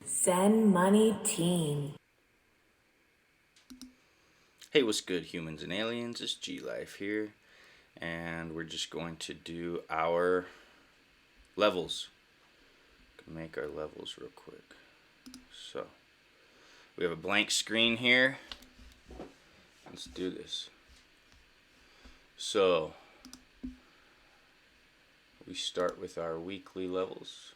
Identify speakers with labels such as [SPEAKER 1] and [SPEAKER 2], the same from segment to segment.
[SPEAKER 1] Zen Money TEAM.
[SPEAKER 2] Hey, what's good, humans and aliens? It's gLife here, and we're just going to do our levels. Gonna make our levels real quick. So, we have a blank screen here. Let's do this. So, we start with our weekly levels.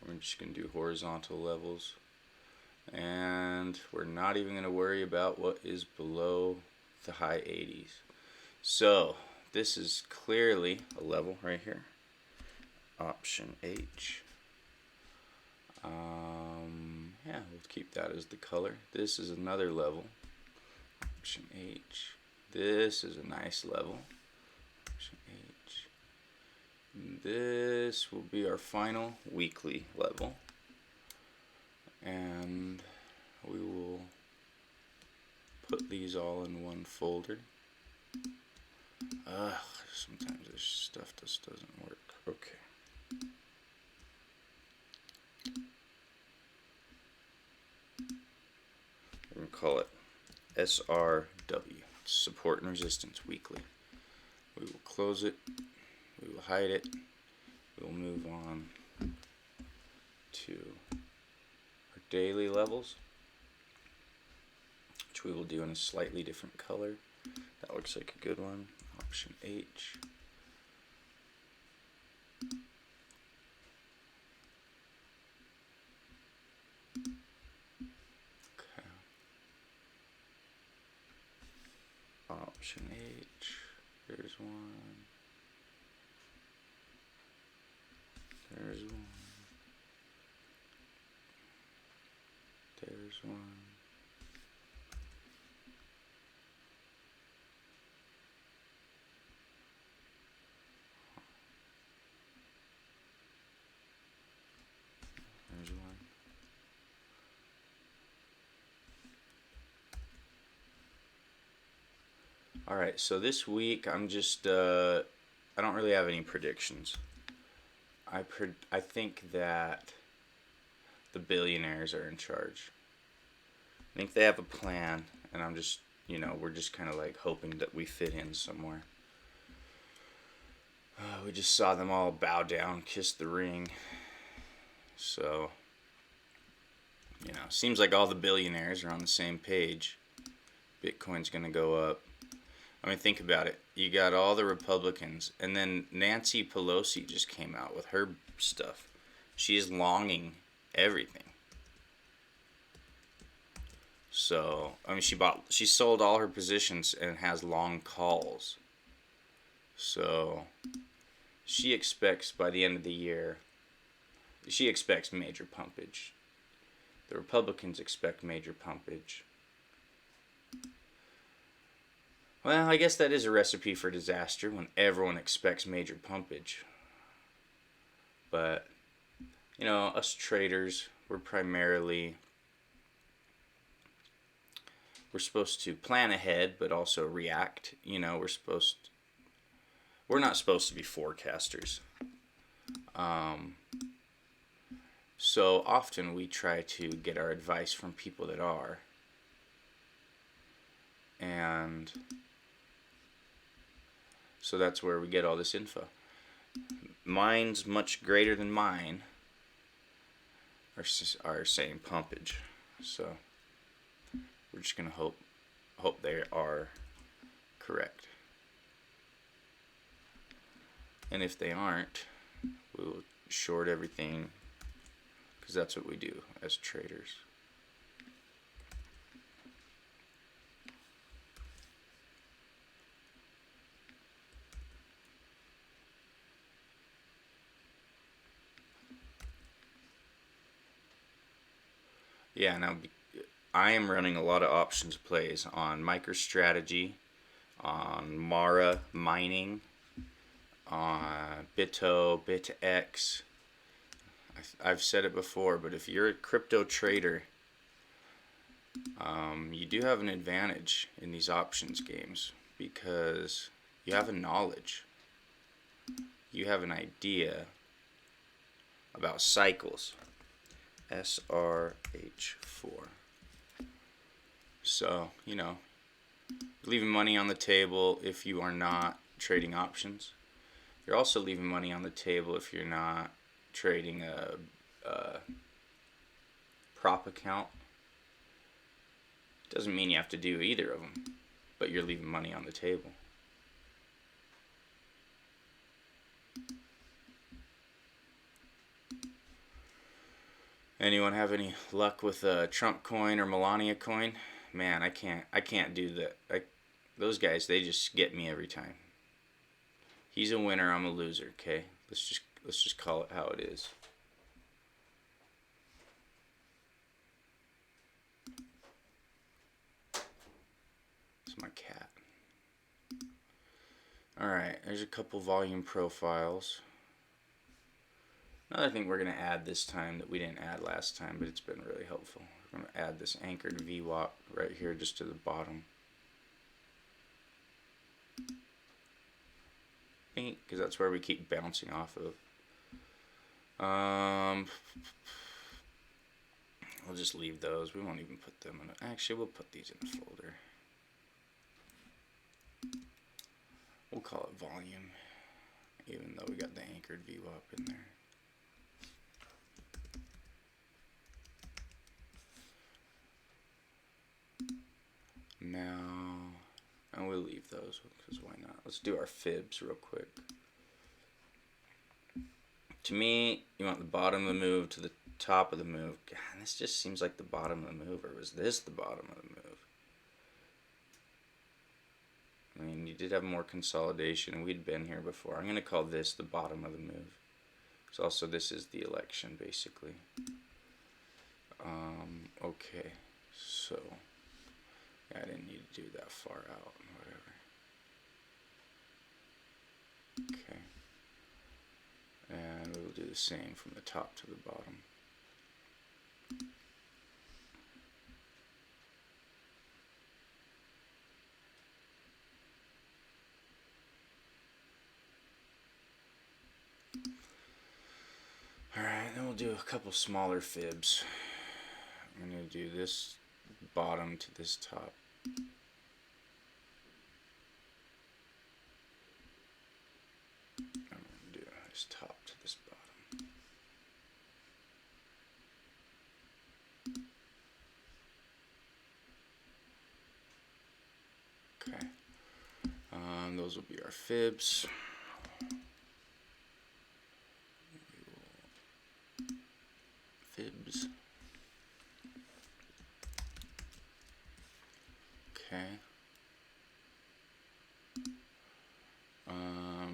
[SPEAKER 2] We're just gonna do horizontal levels. And we're not even going to worry about what is below the high 80s. So this is clearly a level right here. Option H. Yeah, we'll keep that as the color. This is another level. Option H. This is a nice level. Option H. And this will be our final weekly level. And we will put these all in one folder. Sometimes this stuff just doesn't work. Okay. We're going to call it SRW, Support and Resistance Weekly. We will close it. We will hide it. We will move on to daily levels, which we will do in a slightly different color. That looks like a good one. Option H. Okay. Option H. There's one. There's one. There's one. There's one. Alright, so this week I'm just, I don't really have any predictions. I think that the billionaires are in charge. I think they have a plan, and I'm just, we're just kind of like hoping that we fit in somewhere. We just saw them all bow down, kiss the ring. So, seems like all the billionaires are on the same page. Bitcoin's going to go up. I mean, think about it. You got all the Republicans, and then Nancy Pelosi just came out with her stuff. She is longing everything. So, I mean, she sold all her positions and has long calls. So, she expects by the end of the year, she expects major pumpage. The Republicans expect major pumpage. Well, I guess that is a recipe for disaster when everyone expects major pumpage. But, us traders, we're supposed to plan ahead, but also react. We're not supposed to be forecasters. So often we try to get our advice from people that are. And so that's where we get all this info. Mine's much greater than mine are saying pumpage. So we're just going to hope they are correct. And if they aren't, we will short everything, because that's what we do as traders. Yeah, now I am running a lot of options plays on MicroStrategy, on Mara mining, on Bito, BitX. I've said it before, but if you're a crypto trader, you do have an advantage in these options games because you have a knowledge. You have an idea about cycles. SRH4. So, leaving money on the table if you are not trading options. You're also leaving money on the table if you're not trading a prop account. Doesn't mean you have to do either of them, but you're leaving money on the table. Anyone have any luck with Trump coin or Melania coin? Man, I can't do that. Those guys, they just get me every time. He's a winner, I'm a loser, okay? Let's just call it how it is. It's my cat. Alright, there's a couple volume profiles. Another thing we're going to add this time that we didn't add last time, but it's been really helpful. We're going to add this anchored VWAP right here just to the bottom. Because that's where we keep bouncing off of. We'll just leave those. We won't even put them in. Actually, we'll put these in a folder. We'll call it volume, even though we got the anchored VWAP in there. Now, and we'll leave those because why not? Let's do our fibs real quick. To me, you want the bottom of the move to the top of the move. God, this just seems like the bottom of the move, or was this the bottom of the move? I mean, you did have more consolidation, and we'd been here before. I'm going to call this the bottom of the move. So also, this is the election, basically. Okay, so yeah, I didn't need to do that far out, whatever. Okay. And we'll do the same from the top to the bottom. Alright, then we'll do a couple smaller fibs. I'm going to do this bottom to this top. I'm going to do this top to this bottom. Okay. Those will be our fibs. Fibs. Okay.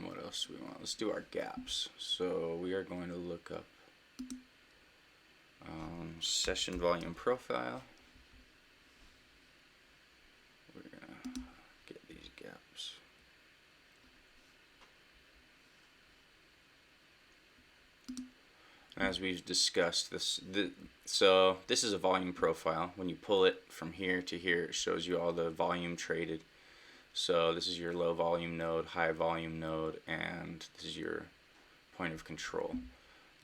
[SPEAKER 2] What else do we want? Let's do our gaps. So we are going to look up session volume profile. We're gonna get these gaps. As we've discussed, so this is a volume profile. When you pull it from here to here, it shows you all the volume traded. So this is your low volume node, high volume node, and this is your point of control.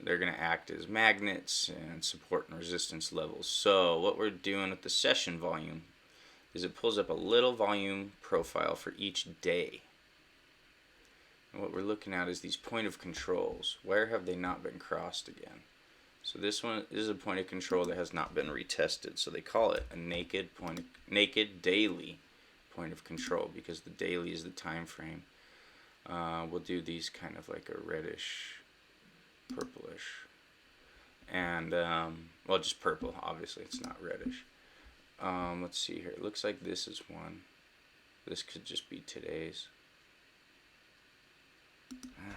[SPEAKER 2] They're going to act as magnets and support and resistance levels. So what we're doing with the session volume is it pulls up a little volume profile for each day. And what we're looking at is these point of controls. Where have they not been crossed again? So this one is a point of control that has not been retested. So they call it a naked daily point of control because the daily is the time frame. We'll do these kind of like a reddish, purplish, and well, just purple. Obviously, it's not reddish. Let's see here. It looks like this is one. This could just be today's.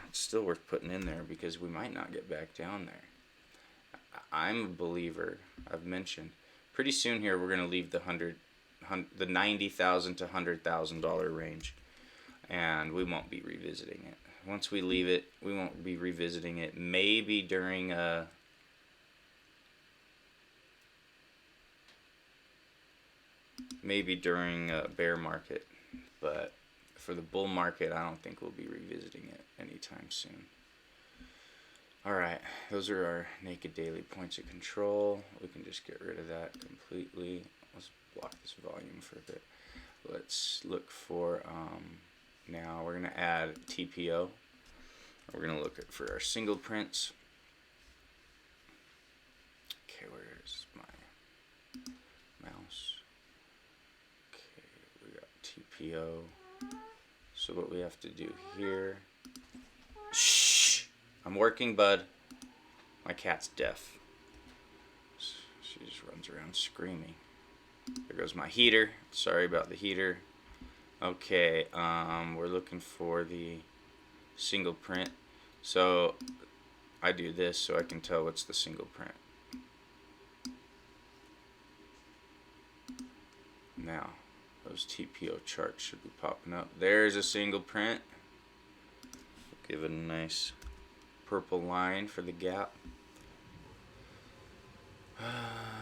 [SPEAKER 2] It's still worth putting in there because we might not get back down there. I'm a believer. I've mentioned pretty soon here we're going to leave the $90,000 to $100,000 range, and we won't be revisiting it. Once we leave it, we won't be revisiting it. Maybe during a bear market, but for the bull market, I don't think we'll be revisiting it anytime soon. Alright, those are our naked daily points of control. We can just get rid of that completely. Let's block this volume for a bit. Let's look for, now we're going to add TPO. We're going to look at for our single prints. Okay, where's my mouse? Okay, we got TPO. So what we have to do here, shh, I'm working, bud. My cat's deaf. She just runs around screaming. There goes my heater. Sorry about the heater. Okay, we're looking for the single print. So I do this so I can tell what's the single print. Now, those TPO charts should be popping up. There's a single print. Give it a nice purple line for the gap.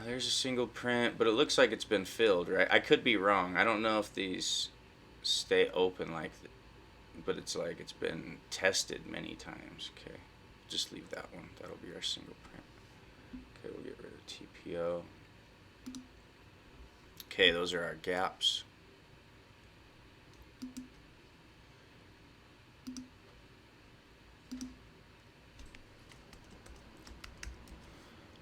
[SPEAKER 2] There's a single print, but it looks like it's been filled, right? I could be wrong. I don't know if these stay open but it's like it's been tested many times. Okay, just leave that one. That'll be our single print. Okay, we'll get rid of TPO. Okay, those are our gaps.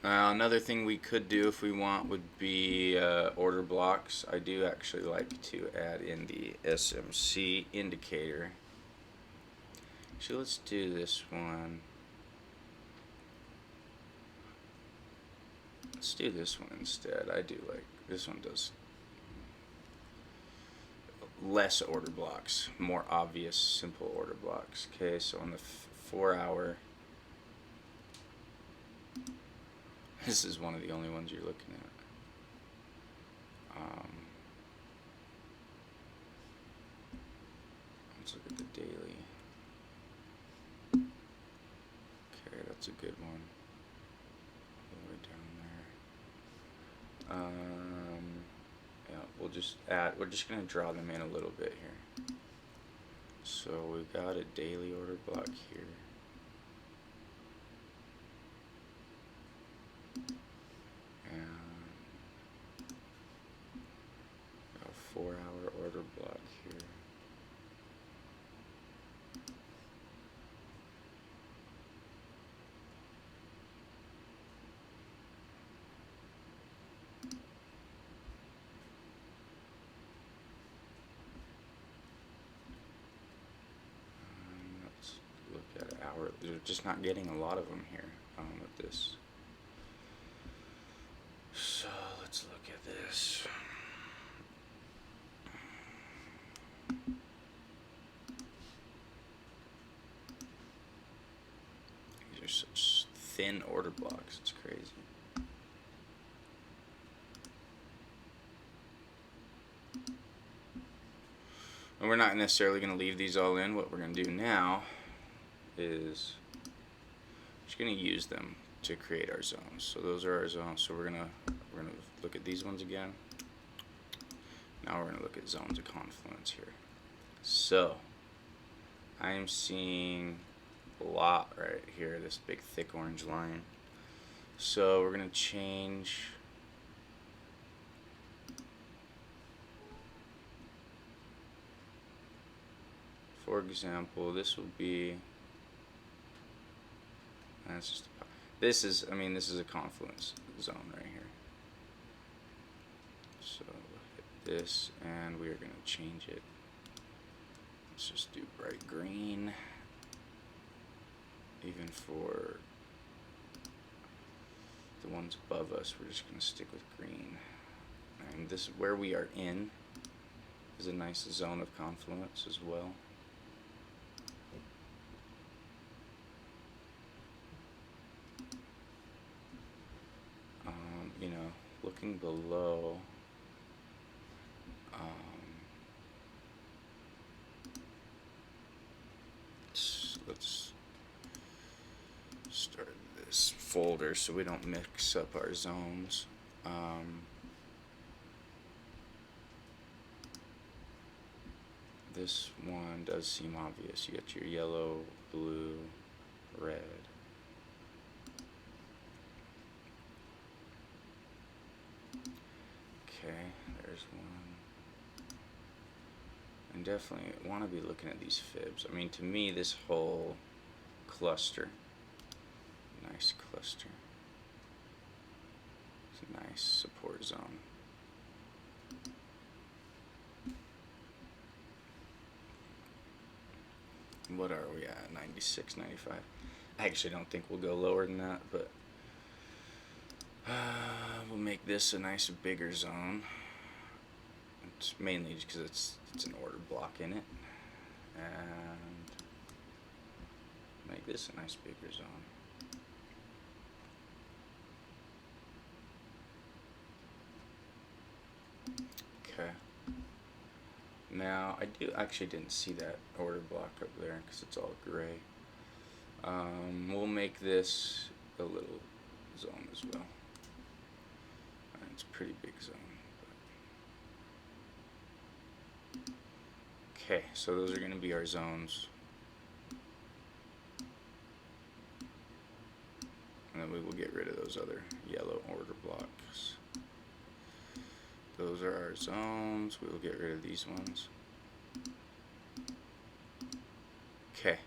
[SPEAKER 2] Another thing we could do if we want would be order blocks. I do actually like to add in the SMC indicator. Actually, let's do this one. Let's do this one instead. I do like this one. Does less order blocks, more obvious, simple order blocks. Okay, so on the 4 hour. This is one of the only ones you're looking at. Let's look at the daily. Okay, that's a good one. All the way down there. Yeah, we're just gonna draw them in a little bit here. So we've got a daily order block here. And a 4 hour order block here. Let's look at hour. They're just not getting a lot of them here with this. So let's look at this. These are such thin order blocks, it's crazy. And we're not necessarily going to leave these all in. What we're going to do now is just going to use them to create our zones. So those are our zones. So we're gonna look at these ones again. Now we're gonna look at zones of confluence here. So I'm seeing a lot right here, this big thick orange line. So we're gonna change for example, this will be, that's just this is a confluence zone right here. So we'll hit this and we are going to change it. Let's just do bright green. Even for the ones above us, we're just going to stick with green. And this is where we are in is a nice zone of confluence as well. Looking below, let's start this folder so we don't mix up our zones. This one does seem obvious. You got your yellow, blue, red. Okay, there's one. And definitely want to be looking at these fibs. I mean, to me, this whole cluster, nice cluster, it's a nice support zone. What are we at? 96, 95. I actually don't think we'll go lower than that, but we'll make this a nice bigger zone. It's mainly just because it's an order block in it, and make this a nice bigger zone. Okay. Now I actually didn't see that order block up there because it's all gray. We'll make this a little zone as well. It's a pretty big zone. Okay, so those are going to be our zones. And then we will get rid of those other yellow order blocks. Those are our zones. We will get rid of these ones. Okay.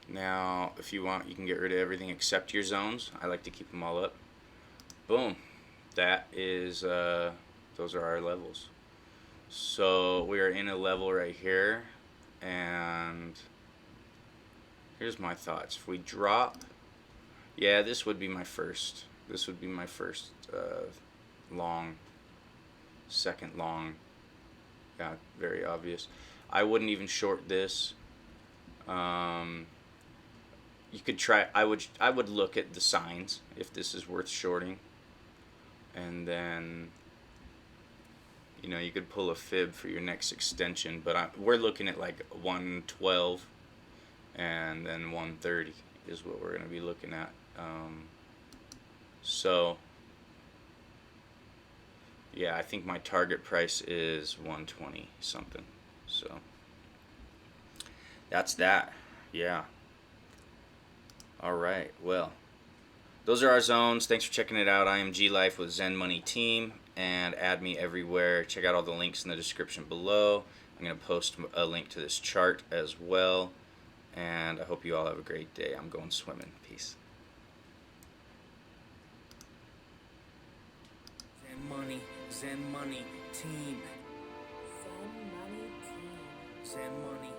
[SPEAKER 2] Now, if you want, you can get rid of everything except your zones. I like to keep them all up. Boom. That is, those are our levels. So we are in a level right here, and here's my thoughts. If we drop, yeah, this would be my first. This would be my first long, second long. Yeah, very obvious. I wouldn't even short this. You could try. I would look at the signs if this is worth shorting, and then, you know, you could pull a fib for your next extension, but we're looking at like 112 and then 130 is what we're going to be looking at. So yeah, I think my target price is 120 something. So that's that. Yeah. All right. Well, those are our zones. Thanks for checking it out. I am gLife with Zen Money Team, and add me everywhere. Check out all the links in the description below. I'm going to post a link to this chart as well, and I hope you all have a great day. I'm going swimming. Peace.
[SPEAKER 3] Zen Money Team.
[SPEAKER 1] Zen Money Team.
[SPEAKER 3] Zen Money.